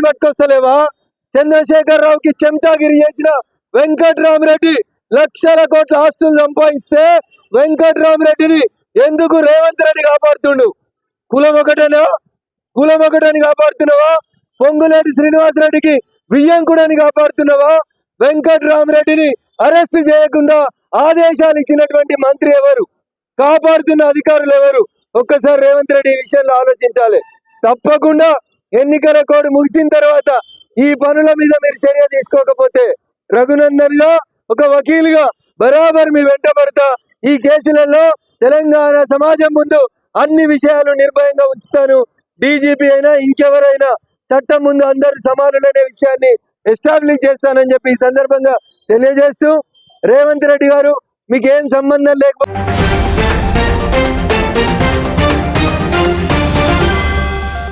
పట్టుకొస్తలేవా? చంద్రశేఖర్ రావుకి చెంచాగిరి చేసిన వెంకట్రామరెడ్డి లక్షల కోట్ల ఆస్తులు సంపాదిస్తే వెంకట్రామరెడ్డిని ఎందుకు రేవంత్ రెడ్డి కాపాడుతుండు? కులం ఒకటని కాపాడుతున్నావా? పొంగులేటి శ్రీనివాసరెడ్డికి వియ్యంకుడని కాపాడుతున్నావా? వెంకట్రామరెడ్డిని అరెస్ట్ చేయకుండా ఆదేశాలు ఇచ్చినటువంటి మంత్రి ఎవరు? కాపాడుతున్న అధికారులు ఎవరు? ఒక్కసారి రేవంత్ రెడ్డి ఈ విషయంలో ఆలోచించాలి. తప్పకుండా ఎన్నికల కోడ్ ముగిసిన తర్వాత ఈ పనుల మీద మీరు చర్య తీసుకోకపోతే రఘునందన్ గా ఒక వకీలుగా బరాబర్ మీ వెంట పడతా. ఈ కేసులలో తెలంగాణ సమాజం ముందు అన్ని విషయాలు నిర్భయంగా ఉంచుతాను. డీజీపీ అయినా ఇంకెవరైనా చట్టం ముందు అందరు సమానులనే విషయాన్ని ఎస్టాబ్లిష్ చేస్తానని చెప్పి ఈ సందర్భంగా తెలియజేస్తూ, రేవంత్ రెడ్డి గారు మీకేం సంబంధం లేకపోతే